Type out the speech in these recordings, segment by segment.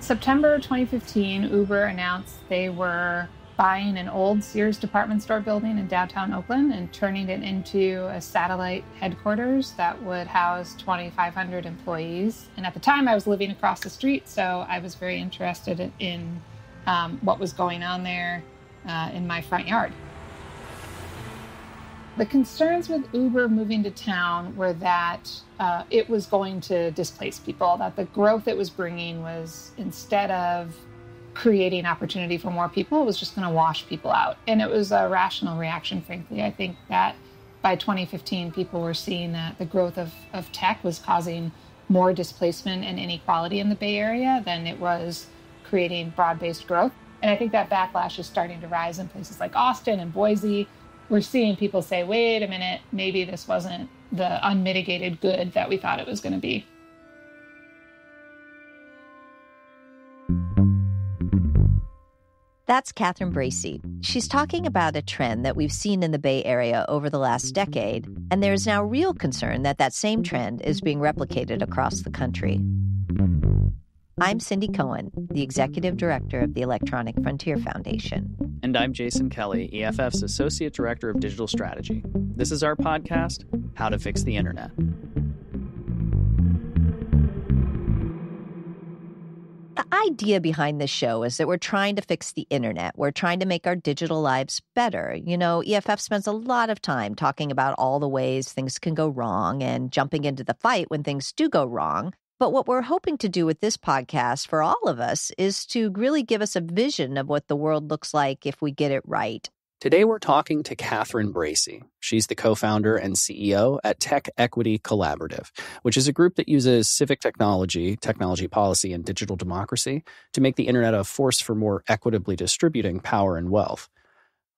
September 2015, Uber announced they were buying an old Sears department store building in downtown Oakland and turning it into a satellite headquarters that would house 2,500 employees. And at the time, I was living across the street, so I was very interested in what was going on there in my front yard. The concerns with Uber moving to town were that it was going to displace people, that the growth it was bringing was, instead of creating opportunity for more people, it was just going to wash people out. And it was a rational reaction, frankly. I think that by 2015, people were seeing that the growth of tech was causing more displacement and inequality in the Bay Area than it was creating broad-based growth. And I think that backlash is starting to rise in places like Austin and Boise. We're seeing people say, wait a minute, maybe this wasn't the unmitigated good that we thought it was going to be. That's Catherine Bracey. She's talking about a trend that we've seen in the Bay Area over the last decade, and there is now real concern that that same trend is being replicated across the country. I'm Cindy Cohen, the Executive Director of the Electronic Frontier Foundation. And I'm Jason Kelly, EFF's Associate Director of Digital Strategy. This is our podcast, How to Fix the Internet. The idea behind this show is that we're trying to fix the internet. We're trying to make our digital lives better. You know, EFF spends a lot of time talking about all the ways things can go wrong and jumping into the fight when things do go wrong. But what we're hoping to do with this podcast for all of us is to really give us a vision of what the world looks like if we get it right. Today, we're talking to Catherine Bracey. She's the co-founder and CEO at Tech Equity Collaborative, which is a group that uses civic technology, technology policy, and digital democracy to make the internet a force for more equitably distributing power and wealth.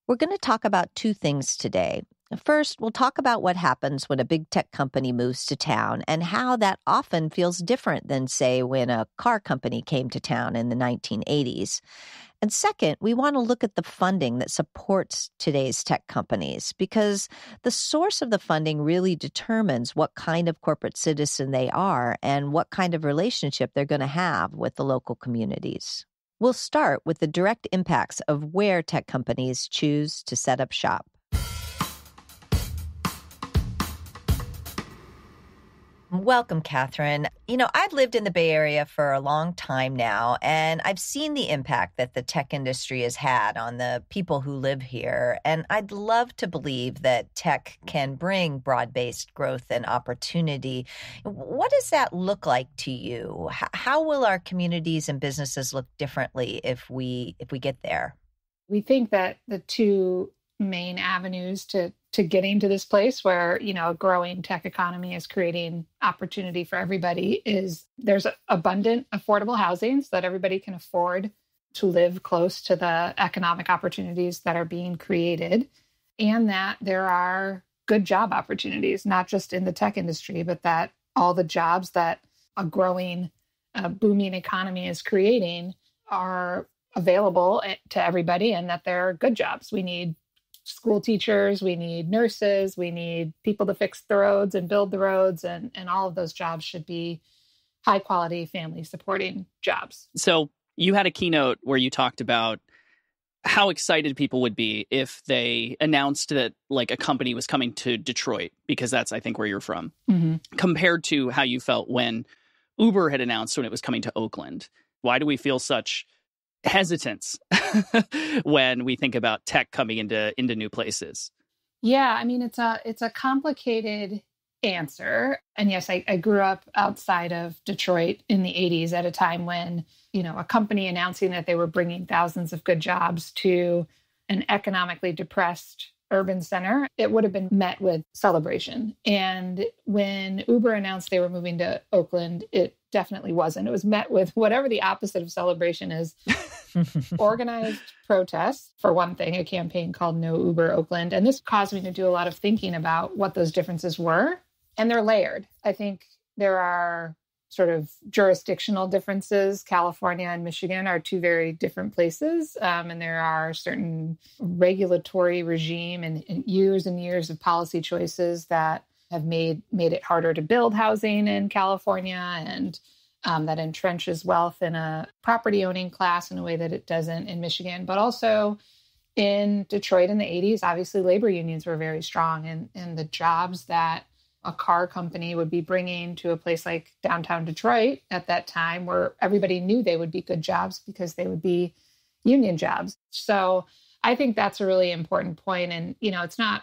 We're going to talk about two things today. First, we'll talk about what happens when a big tech company moves to town and how that often feels different than, say, when a car company came to town in the 1980s. And second, we want to look at the funding that supports today's tech companies, because the source of the funding really determines what kind of corporate citizen they are and what kind of relationship they're going to have with the local communities. We'll start with the direct impacts of where tech companies choose to set up shop. Welcome, Catherine. You know, I've lived in the Bay Area for a long time now, and I've seen the impact that the tech industry has had on the people who live here. And I'd love to believe that tech can bring broad-based growth and opportunity. What does that look like to you? How will our communities and businesses look differently if we get there? We think that the two main avenues to getting to this place where, you know, a growing tech economy is creating opportunity for everybody is there's abundant, affordable housing so that everybody can afford to live close to the economic opportunities that are being created, and that there are good job opportunities, not just in the tech industry, but that all the jobs that a growing, booming economy is creating are available to everybody, and that they're good jobs. We need school teachers, we need nurses, we need people to fix the roads and build the roads, and all of those jobs should be high quality family supporting jobs. So you had a keynote where you talked about how excited people would be if they announced that like a company was coming to Detroit, because that's, I think, where you're from, compared to how you felt when Uber had announced when it was coming to Oakland. Why do we feel such hesitance when we think about tech coming into new places? Yeah, I mean, it's a complicated answer. And yes, I grew up outside of Detroit in the 80s at a time when, you know, a company announcing that they were bringing thousands of good jobs to an economically depressed urban center, it would have been met with celebration. And when Uber announced they were moving to Oakland, it definitely wasn't. It was met with whatever the opposite of celebration is. Organized protests, for one thing, a campaign called No Uber Oakland. And this caused me to do a lot of thinking about what those differences were. And they're layered. I think there are sort of jurisdictional differences. California and Michigan are two very different places. And there are certain regulatory regime and years of policy choices that have made it harder to build housing in California. And that entrenches wealth in a property owning class in a way that it doesn't in Michigan, but also in Detroit in the 80s, obviously labor unions were very strong, and the jobs that a car company would be bringing to a place like downtown Detroit at that time, where everybody knew they would be good jobs because they would be union jobs. So I think that's a really important point. And, it's not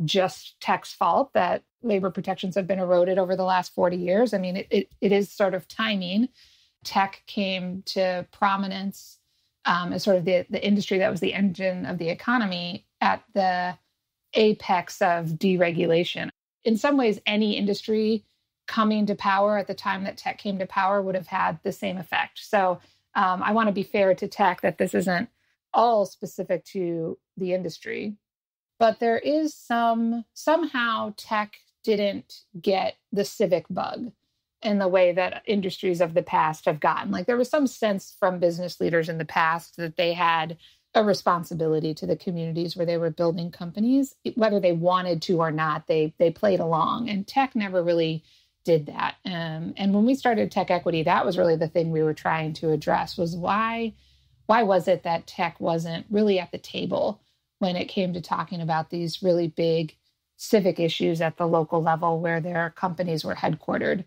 just tech's fault that labor protections have been eroded over the last 40 years. I mean, it is sort of timing. Tech came to prominence as sort of the industry that was the engine of the economy at the apex of deregulation. In some ways, any industry coming to power at the time that tech came to power would have had the same effect. So I want to be fair to tech that this isn't all specific to the industry, but there is somehow tech didn't get the civic bug in the way that industries of the past have gotten. Like there was some sense from business leaders in the past that they had a responsibility to the communities where they were building companies, whether they wanted to or not. They played along, and tech never really did that. And when we started Tech Equity, that was really the thing we were trying to address, was why was it that tech wasn't really at the table when it came to talking about these really big civic issues at the local level where their companies were headquartered.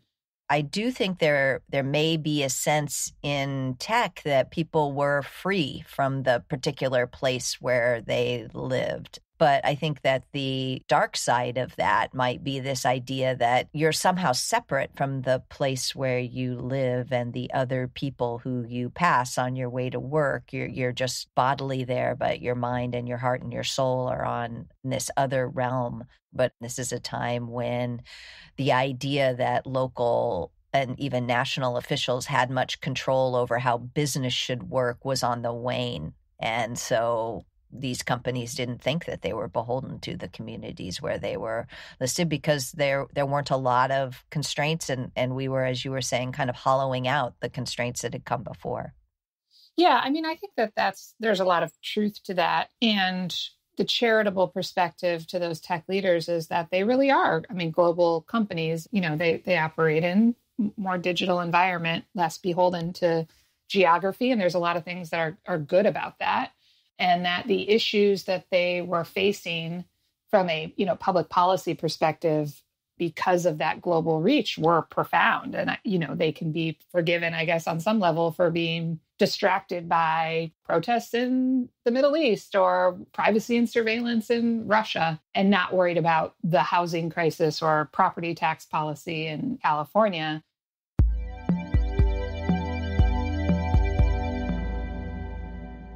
I do think there may be a sense in tech that people were free from the particular place where they lived. But I think that the dark side of that might be this idea that you're somehow separate from the place where you live and the other people who you pass on your way to work. You're just bodily there, but your mind and your heart and your soul are on this other realm. But this is a time when the idea that local and even national officials had much control over how business should work was on the wane. And so these companies didn't think that they were beholden to the communities where they were listed because there weren't a lot of constraints. And we were, as you were saying, kind of hollowing out the constraints that had come before. Yeah, I mean, I think there's a lot of truth to that. And the charitable perspective to those tech leaders is that they really are, global companies. They operate in more digital environment, less beholden to geography. And there's a lot of things that are good about that. And that the issues that they were facing from a public policy perspective because of that global reach were profound. And they can be forgiven, I guess, on some level for being distracted by protests in the Middle East or privacy and surveillance in Russia, and not worried about the housing crisis or property tax policy in California.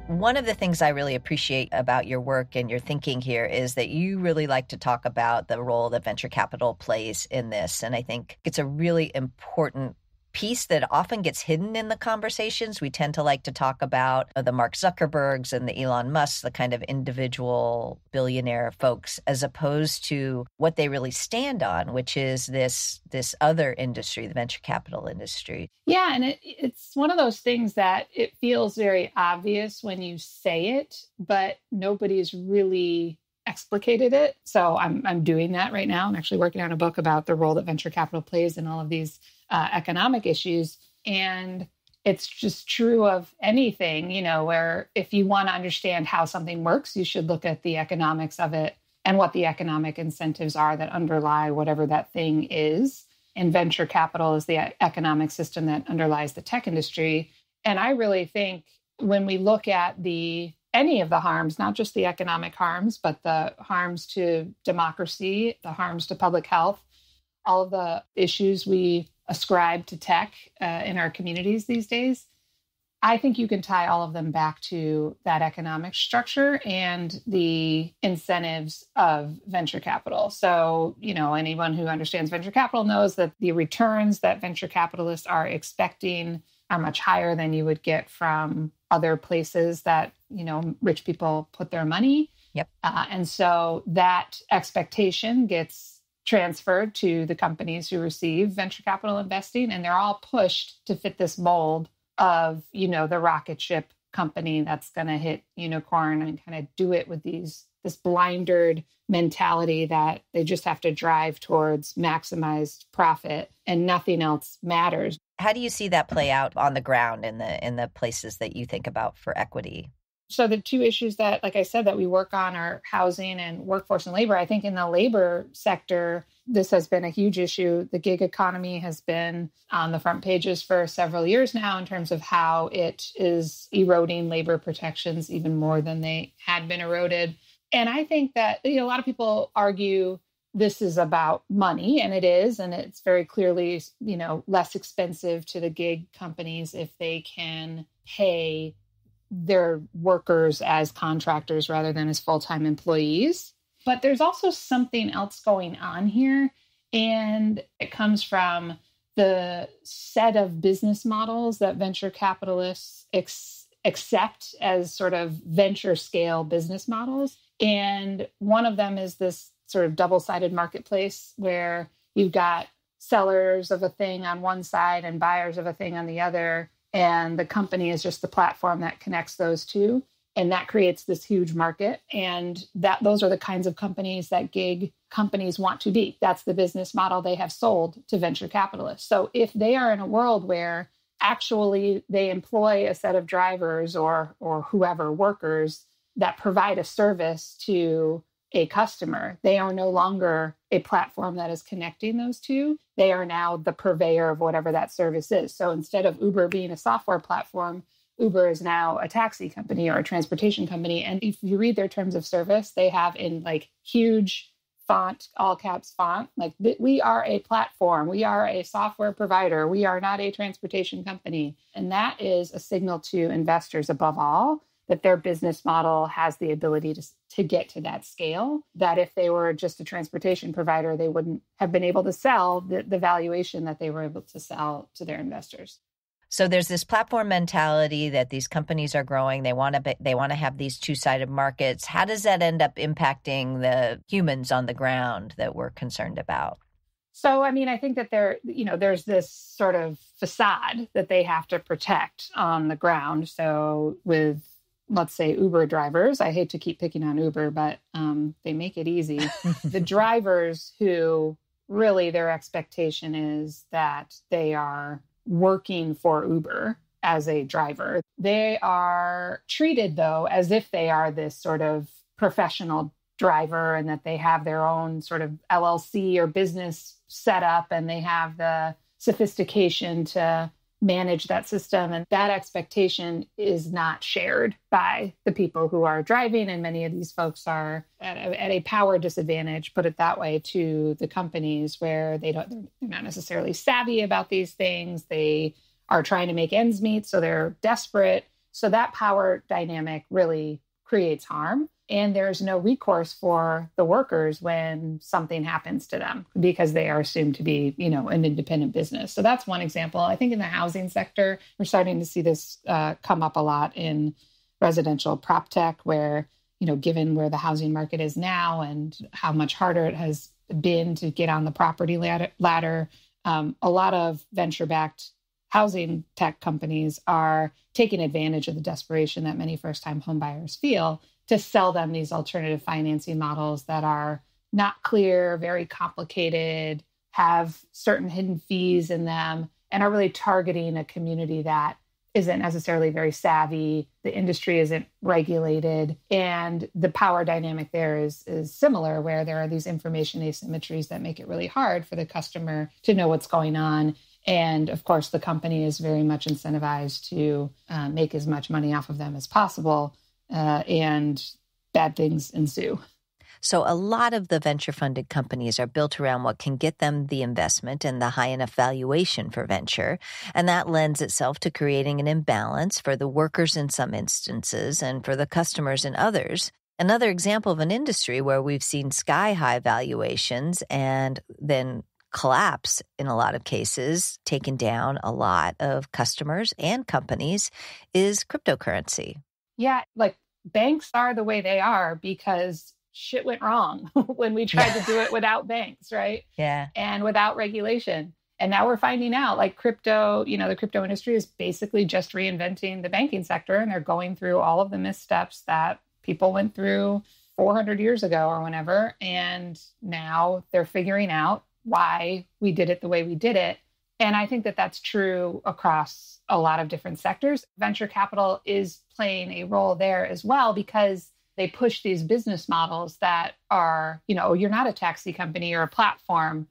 One of the things I really appreciate about your work and your thinking here is that you really like to talk about the role that venture capital plays in this. And I think it's a really important piece that often gets hidden in the conversations. We tend to like to talk about the Mark Zuckerbergs and the Elon Musks, the kind of individual billionaire folks, as opposed to what they really stand on, which is this other industry, the venture capital industry. Yeah, and it's one of those things that it feels very obvious when you say it, but nobody's really explicated it. So I'm doing that right now. I'm actually working on a book about the role that venture capital plays in all of these economic issues. And it's just true of anything, where if you want to understand how something works, you should look at the economics of it and what the economic incentives are that underlie whatever that thing is. And venture capital is the economic system that underlies the tech industry. And I really think when we look at any of the harms, not just the economic harms, but the harms to democracy, the harms to public health, all of the issues we ascribe to tech in our communities these days, I think you can tie all of them back to that economic structure and the incentives of venture capital. So, anyone who understands venture capital knows that the returns that venture capitalists are expecting are much higher than you would get from other places that, rich people put their money. Yep. And so that expectation gets transferred to the companies who receive venture capital investing, and they're all pushed to fit this mold of, the rocket ship company that's going to hit unicorn and kind of do it with these this blindered mentality that they just have to drive towards maximized profit and nothing else matters. How do you see that play out on the ground in the places that you think about for equity? So the two issues that, like I said, that we work on are housing and workforce and labor. I think in the labor sector, this has been a huge issue. The gig economy has been on the front pages for several years now in terms of how it is eroding labor protections even more than they had been eroded. And I think that a lot of people argue this is about money, and it is, and it's very clearly, less expensive to the gig companies if they can pay their workers as contractors rather than as full-time employees. But there's also something else going on here, and it comes from the set of business models that venture capitalists accept as sort of venture scale business models. And one of them is this sort of double-sided marketplace where you've got sellers of a thing on one side and buyers of a thing on the other. And the company is just the platform that connects those two. And that creates this huge market. And those are the kinds of companies that gig companies want to be. That's the business model they have sold to venture capitalists. So if they are in a world where actually they employ a set of drivers or whoever workers that provide a service to a customer, they are no longer a platform that is connecting those two. They are now the purveyor of whatever that service is. So instead of Uber being a software platform, Uber is now a taxi company or a transportation company. And if you read their terms of service, they have in like huge font, all caps font, like we are a platform. We are a software provider. We are not a transportation company. And that is a signal to investors above all that their business model has the ability to get to that scale, that if they were just a transportation provider, they wouldn't have been able to sell the valuation that they were able to sell to their investors. So there's this platform mentality that these companies are growing. They want to have these two-sided markets. How does that end up impacting the humans on the ground that we're concerned about? So, I mean, I think that there's this sort of facade that they have to protect on the ground. So with, let's say, Uber drivers, I hate to keep picking on Uber, but they make it easy. The drivers who really their expectation is that they are working for Uber as a driver. They are treated, though, as if they are this sort of professional driver and that they have their own sort of LLC or business set up and they have the sophistication to manage that system. And that expectation is not shared by the people who are driving. And many of these folks are at a power disadvantage, put it that way, to the companies where they're not necessarily savvy about these things. They are trying to make ends meet, so they're desperate. So that power dynamic really creates harm. And there's no recourse for the workers when something happens to them because they are assumed to be, an independent business. So that's one example. I think in the housing sector, we're starting to see this come up a lot in residential prop tech where, given where the housing market is now and how much harder it has been to get on the property ladder, a lot of venture-backed housing tech companies are taking advantage of the desperation that many first-time homebuyers feel to sell them these alternative financing models that are not clear, very complicated, have certain hidden fees in them, and are really targeting a community that isn't necessarily very savvy. The industry isn't regulated. And the power dynamic there is similar, where there are these information asymmetries that make it really hard for the customer to know what's going on. And of course, the company is very much incentivized to make as much money off of them as possible. And bad things ensue. So a lot of the venture-funded companies are built around what can get them the investment and the high enough valuation for venture. And that lends itself to creating an imbalance for the workers in some instances and for the customers in others. Another example of an industry where we've seen sky-high valuations and then collapse in a lot of cases, taken down a lot of customers and companies, is cryptocurrency. Yeah, like banks are the way they are because shit went wrong when we tried to do it without banks, right? Yeah. And without regulation. And now we're finding out like crypto, the crypto industry is basically just reinventing the banking sector. And they're going through all of the missteps that people went through 400 years ago or whenever. And now they're figuring out why we did it the way we did it. And I think that that's true across a lot of different sectors. Venture capital is playing a role there as well, because they push these business models that are, you're not a taxi company, you're a platform.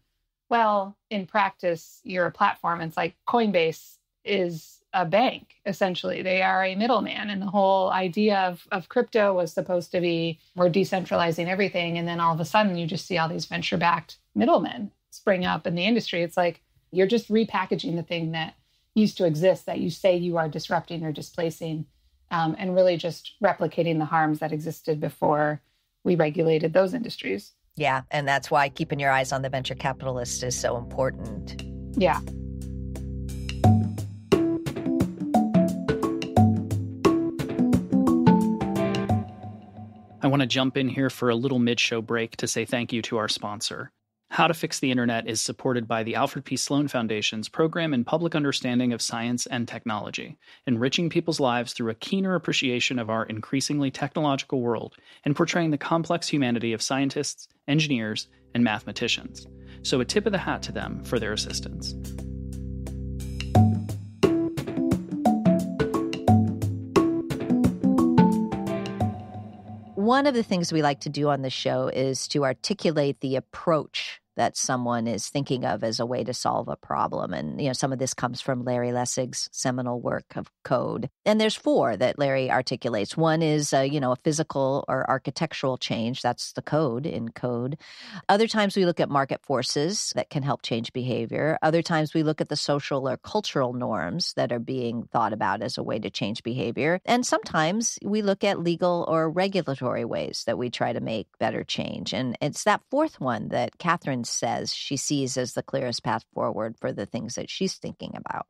Well, in practice, you're a platform. It's like Coinbase is a bank, essentially. They are a middleman. And the whole idea of crypto was supposed to be we're decentralizing everything. And then all of a sudden, you just see all these venture-backed middlemen spring up in the industry. It's like you're just repackaging the thing that used to exist that you say you are disrupting or displacing, and really just replicating the harms that existed before we regulated those industries. Yeah, and that's why keeping your eyes on the venture capitalists is so important. Yeah. I want to jump in here for a little mid-show break to say thank you to our sponsor. How to Fix the Internet is supported by the Alfred P. Sloan Foundation's program in public understanding of science and technology, enriching people's lives through a keener appreciation of our increasingly technological world and portraying the complex humanity of scientists, engineers, and mathematicians. So a tip of the hat to them for their assistance. One of the things we like to do on the show is to articulate the approach that someone is thinking of as a way to solve a problem. And, some of this comes from Larry Lessig's seminal work of Code. And there's 4 that Larry articulates. One is, a physical or architectural change. That's the code in Code. Other times we look at market forces that can help change behavior. Other times we look at the social or cultural norms that are being thought about as a way to change behavior. And sometimes we look at legal or regulatory ways that we try to make better change. And it's that 4th one that Catherine says she sees as the clearest path forward for the things that she's thinking about.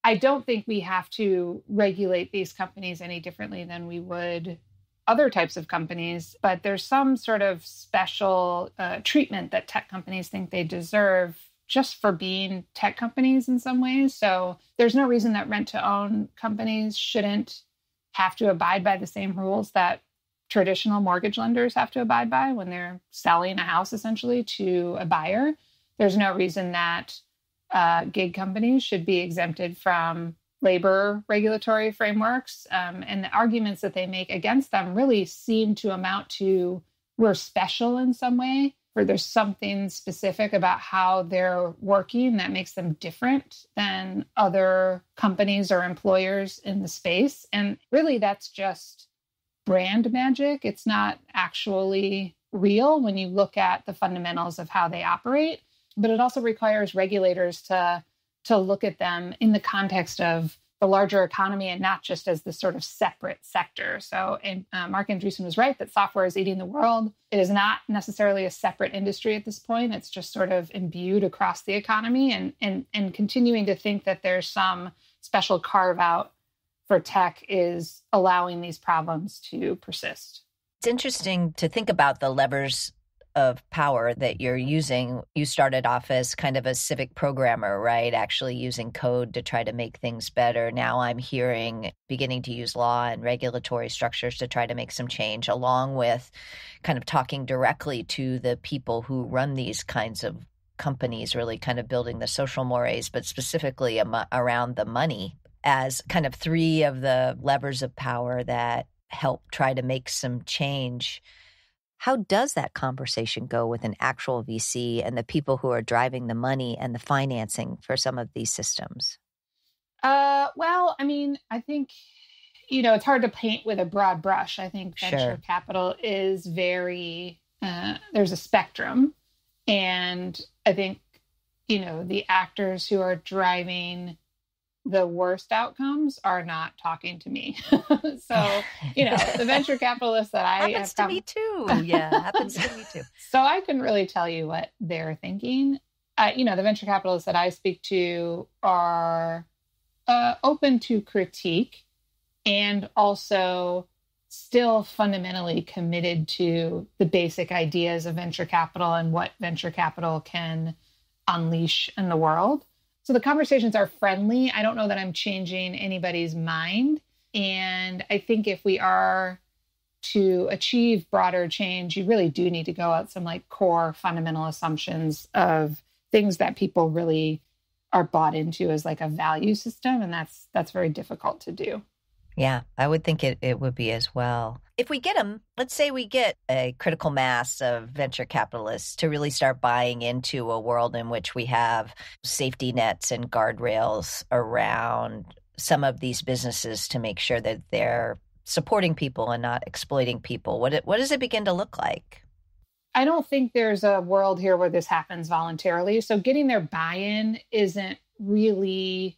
I don't think we have to regulate these companies any differently than we would other types of companies, but there's some sort of special treatment that tech companies think they deserve just for being tech companies in some ways. So there's no reason that rent-to-own companies shouldn't have to abide by the same rules that traditional mortgage lenders have to abide by when they're selling a house essentially to a buyer. There's no reason that gig companies should be exempted from labor regulatory frameworks. And the arguments that they make against them really seem to amount to we're special in some way, or there's something specific about how they're working that makes them different than other companies or employers in the space. And really that's just brand magic. It's not actually real when you look at the fundamentals of how they operate, but it also requires regulators to look at them in the context of the larger economy and not just as this sort of separate sector. So Marc Andreessen was right that software is eating the world. It is not necessarily a separate industry at this point. It's just sort of imbued across the economy, and continuing to think that there's some special carve out for tech is allowing these problems to persist. It's interesting to think about the levers of power that you're using. You started off as kind of a civic programmer, right? Actually using code to try to make things better. Now I'm beginning to use law and regulatory structures to try to make some change, along with kind of talking directly to the people who run these kinds of companies, really kind of building the social mores, but specifically around the money, as kind of 3 of the levers of power that help try to make some change. How does that conversation go with an actual VC and the people who are driving the money and the financing for some of these systems? Well, I mean, I think, it's hard to paint with a broad brush. I think venture capital is very, there's a spectrum. And I think, the actors who are driving the worst outcomes are not talking to me. So, the venture capitalists that I happens to me too. Yeah, happens to me too. So I couldn't really tell you what they're thinking. The venture capitalists that I speak to are open to critique and also still fundamentally committed to the basic ideas of venture capital and what venture capital can unleash in the world. So the conversations are friendly. I don't know that I'm changing anybody's mind. And I think if we are to achieve broader change, you really do need to go at some like core fundamental assumptions of things that people really are bought into as like a value system. And that's very difficult to do. Yeah, I would think it would be as well. If we get them, let's say we get a critical mass of venture capitalists to really start buying into a world in which we have safety nets and guardrails around some of these businesses to make sure that they're supporting people and not exploiting people. What does it begin to look like? I don't think there's a world here where this happens voluntarily. So getting their buy-in isn't really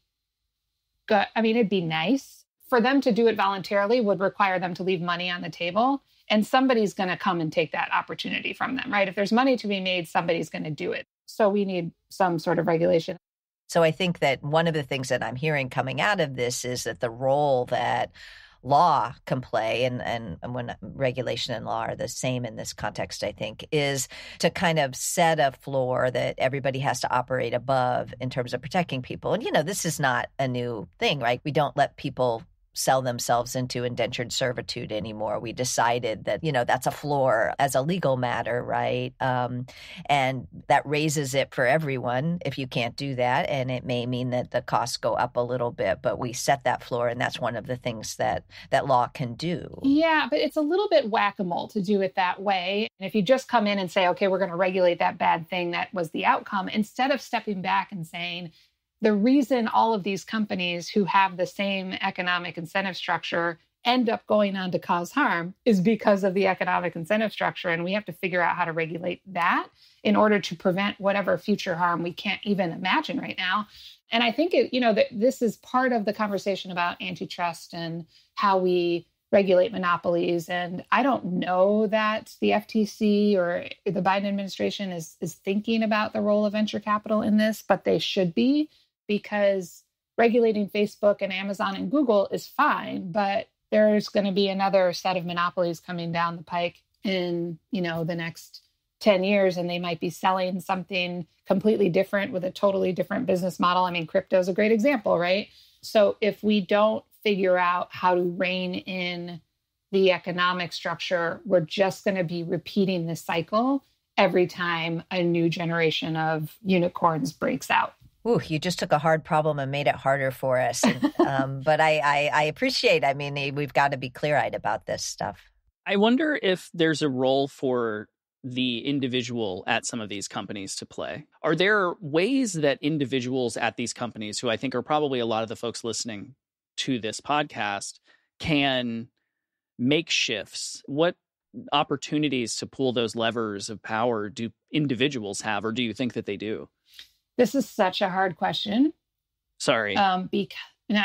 good. I mean, it'd be nice. For them to do it voluntarily would require them to leave money on the table. And somebody's going to come and take that opportunity from them, right? If there's money to be made, somebody's going to do it. So we need some sort of regulation. So I think that one of the things that I'm hearing coming out of this is that the role that law can play, and when regulation and law are the same in this context, I think, is to kind of set a floor that everybody has to operate above in terms of protecting people. And, this is not a new thing, right? We don't let people sell themselves into indentured servitude anymore. We decided that, that's a floor as a legal matter, right? And that raises it for everyone if you can't do that. And it may mean that the costs go up a little bit, but we set that floor. And that's one of the things that law can do. Yeah, but it's a little bit whack-a-mole to do it that way. And if you just come in and say, okay, we're going to regulate that bad thing that was the outcome, instead of stepping back and saying, the reason all of these companies who have the same economic incentive structure end up going on to cause harm is because of the economic incentive structure. And we have to figure out how to regulate that in order to prevent whatever future harm we can't even imagine right now. And I think, this is part of the conversation about antitrust and how we regulate monopolies. And I don't know that the FTC or the Biden administration is thinking about the role of venture capital in this, but they should be. Because regulating Facebook and Amazon and Google is fine, but there's going to be another set of monopolies coming down the pike in, the next 10 years, and they might be selling something completely different with a totally different business model. I mean, crypto is a great example, right? So if we don't figure out how to rein in the economic structure, we're just going to be repeating the cycle every time a new generation of unicorns breaks out. Ooh, you just took a hard problem and made it harder for us. But I appreciate, we've got to be clear-eyed about this stuff. I wonder if there's a role for the individual at some of these companies to play. Are there ways that individuals at these companies, who I think are probably a lot of the folks listening to this podcast, can make shifts? What opportunities to pull those levers of power do individuals have, or do you think that they do? This is such a hard question. Sorry. I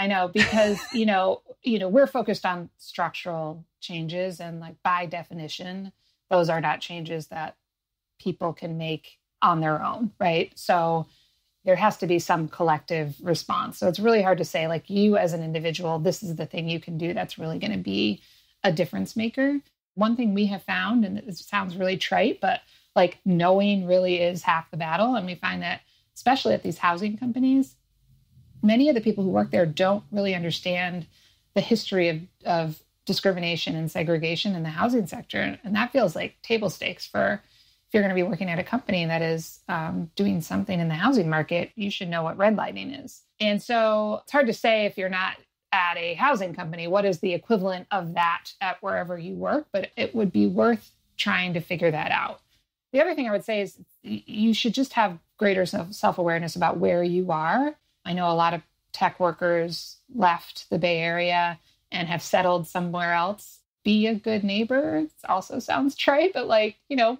know, because, we're focused on structural changes, and like by definition, those are not changes that people can make on their own, right? So there has to be some collective response. So it's really hard to say, like, you as an individual, this is the thing you can do that's really going to be a difference maker. One thing we have found, and it sounds really trite, but like knowing really is half the battle. And we find that especially at these housing companies, many of the people who work there don't really understand the history of discrimination and segregation in the housing sector. And that feels like table stakes for, if you're going to be working at a company that is doing something in the housing market, you should know what redlining is. And so it's hard to say, if you're not at a housing company, what is the equivalent of that at wherever you work, but it would be worth trying to figure that out. The other thing I would say is you should just have greater self-awareness about where you are. I know a lot of tech workers left the Bay Area and have settled somewhere else. Be a good neighbor. It also sounds trite, but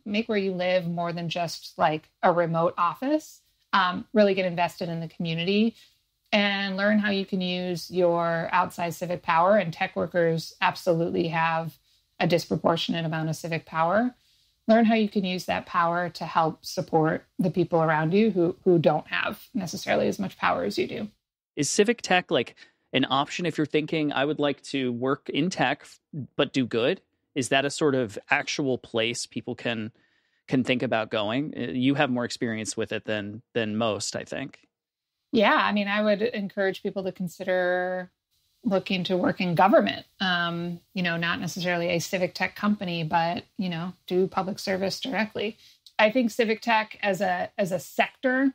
make where you live more than just like a remote office. Really get invested in the community and learn how you can use your outside civic power. And tech workers absolutely have a disproportionate amount of civic power. Learn how you can use that power to help support the people around you who don't have necessarily as much power as you do. Is civic tech like an option if you're thinking, I would like to work in tech but do good? Is that a sort of actual place people can think about going? You have more experience with it than most, I think. Yeah, I would encourage people to consider looking to work in government, not necessarily a civic tech company, but, do public service directly. I think civic tech as a sector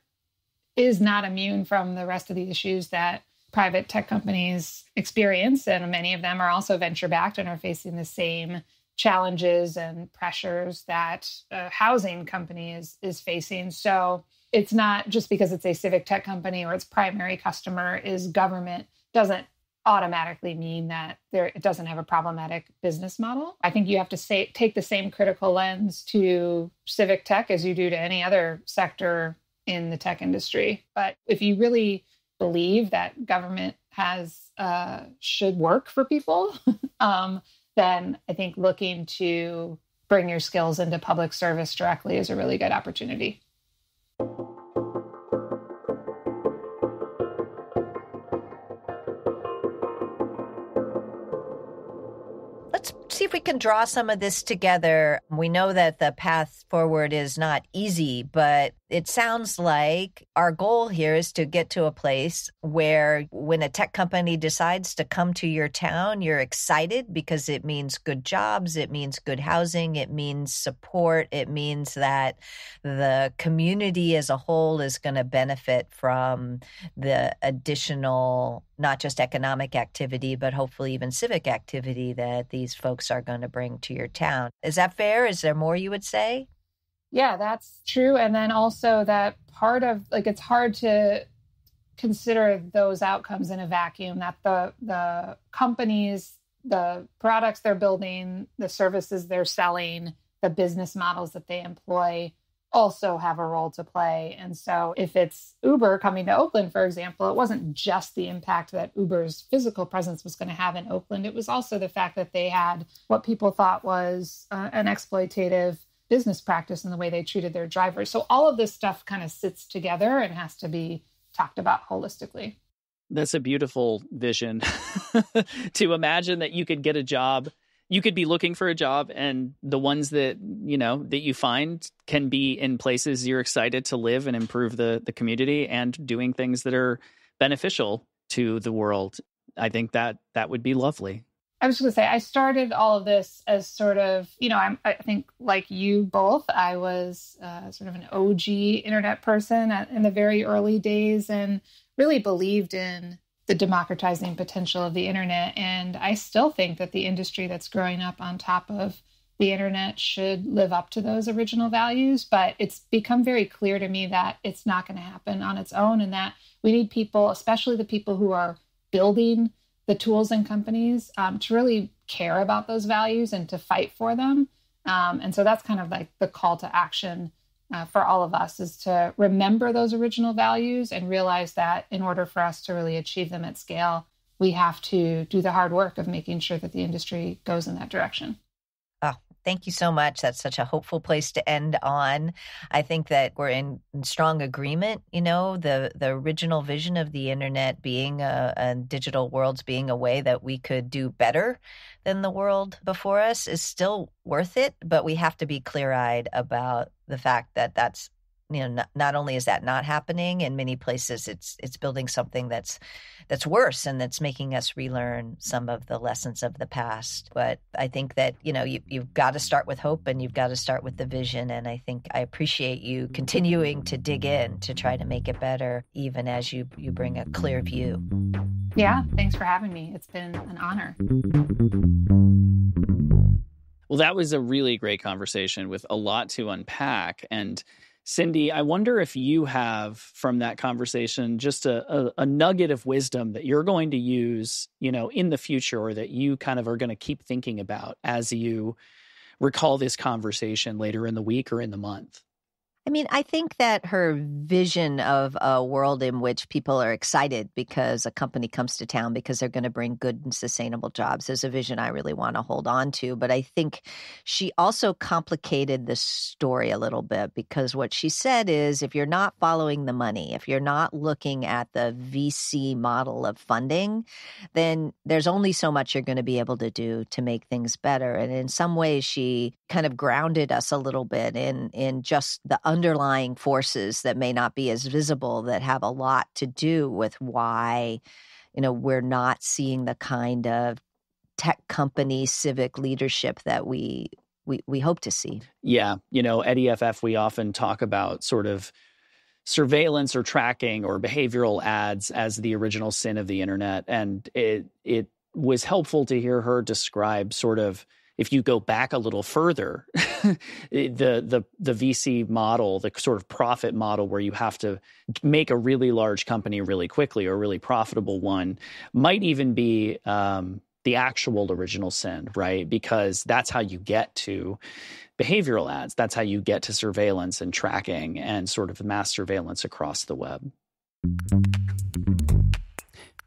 is not immune from the rest of the issues that private tech companies experience. And many of them are also venture-backed and are facing the same challenges and pressures that a housing company is facing. So it's not just because it's a civic tech company or its primary customer is government doesn't automatically mean that it doesn't have a problematic business model. I think you have to take the same critical lens to civic tech as you do to any other sector in the tech industry. But if you really believe that government should work for people, then I think looking to bring your skills into public service directly is a really good opportunity. Let's see if we can draw some of this together. We know that the path forward is not easy, but it sounds like our goal here is to get to a place where when a tech company decides to come to your town, you're excited because it means good jobs, it means good housing, it means support, it means that the community as a whole is going to benefit from the additional, not just economic activity, but hopefully even civic activity that these folks are going to bring to your town. Is that fair? Is there more you would say? Yeah, that's true. And then also that part of it's hard to consider those outcomes in a vacuum, that the companies, the products they're building, the services they're selling, the business models that they employ also have a role to play. And so if it's Uber coming to Oakland, for example, it wasn't just the impact that Uber's physical presence was going to have in Oakland. It was also the fact that they had what people thought was an exploitative business practice in the way they treated their drivers. So all of this stuff kind of sits together and has to be talked about holistically. That's a beautiful vision to imagine that you could get a job. You could be looking for a job, and the ones that you find can be in places you're excited to live and improve the community and doing things that are beneficial to the world. I think that would be lovely. I was going to say, I started all of this as sort of, I think like you both, I was sort of an OG internet person in the very early days and really believed in the democratizing potential of the internet. And I still think that the industry that's growing up on top of the internet should live up to those original values. But it's become very clear to me that it's not going to happen on its own, and that we need people, especially the people who are building the tools and companies, to really care about those values and to fight for them. And so that's kind of like the call to action for all of us, is to remember those original values and realize that in order for us to really achieve them at scale, we have to do the hard work of making sure that the industry goes in that direction. Oh, thank you so much. That's such a hopeful place to end on. I think that we're in strong agreement. The original vision of the internet being a digital worlds being a way that we could do better than the world before us is still worth it. But we have to be clear-eyed about the fact that that's, not only is that not happening in many places, it's building something that's worse, and that's making us relearn some of the lessons of the past. But I think that, you've got to start with hope, and you've got to start with the vision. And I think I appreciate you continuing to dig in to try to make it better, even as you bring a clear view. Yeah, thanks for having me. It's been an honor. Well, that was a really great conversation with a lot to unpack. And Cindy, I wonder if you have from that conversation just a nugget of wisdom that you're going to use, in the future, or that you kind of are going to keep thinking about as you recall this conversation later in the week or in the month. I think that her vision of a world in which people are excited because a company comes to town because they're going to bring good and sustainable jobs is a vision I really want to hold on to. But I think she also complicated the story a little bit, because what she said is, if you're not following the money, if you're not looking at the VC model of funding, then there's only so much you're going to be able to do to make things better. And in some ways, she kind of grounded us a little bit in just the underlying forces that may not be as visible, that have a lot to do with why we're not seeing the kind of tech company civic leadership that we hope to see. Yeah. At EFF, we often talk about sort of surveillance or tracking or behavioral ads as the original sin of the internet. And it was helpful to hear her describe sort of, if you go back a little further, the VC model, the sort of profit model where you have to make a really large company really quickly or a really profitable one might even be the actual original sin, right? Because that's how you get to behavioral ads. That's how you get to surveillance and tracking and sort of mass surveillance across the web.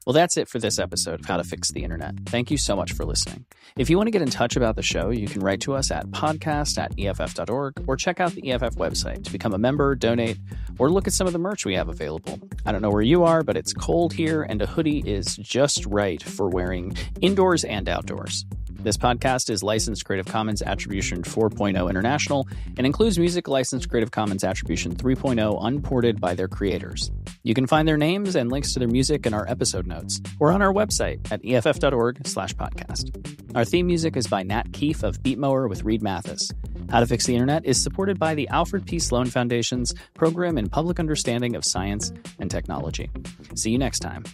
Well, that's it for this episode of How to Fix the Internet. Thank you so much for listening. If you want to get in touch about the show, you can write to us at podcast@EFF.org or check out the EFF website to become a member, donate, or look at some of the merch we have available. I don't know where you are, but it's cold here and a hoodie is just right for wearing indoors and outdoors. This podcast is licensed Creative Commons Attribution 4.0 International and includes music licensed Creative Commons Attribution 3.0 unported by their creators. You can find their names and links to their music in our episode notes or on our website at EFF.org/podcast. Our theme music is by Nat Keefe of Beatmower with Reed Mathis. How to Fix the Internet is supported by the Alfred P. Sloan Foundation's Program in Public Understanding of Science and Technology. See you next time.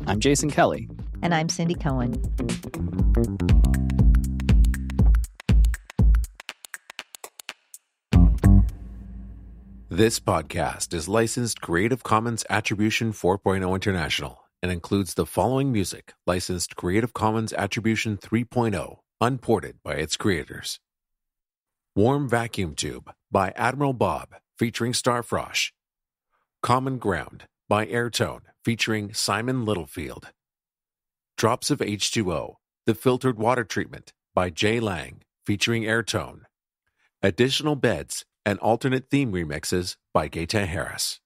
I'm Jason Kelly. And I'm Cindy Cohen. This podcast is licensed Creative Commons Attribution 4.0 International and includes the following music licensed Creative Commons Attribution 3.0, unported by its creators. Warm Vacuum Tube by Admiral Bob, featuring Starfrosh. Common Ground by Airtone, featuring Simon Littlefield. Drops of H2O, the Filtered Water Treatment by Jay Lang, featuring Airtone. Additional Beds and alternate theme remixes by Gaeta Harris.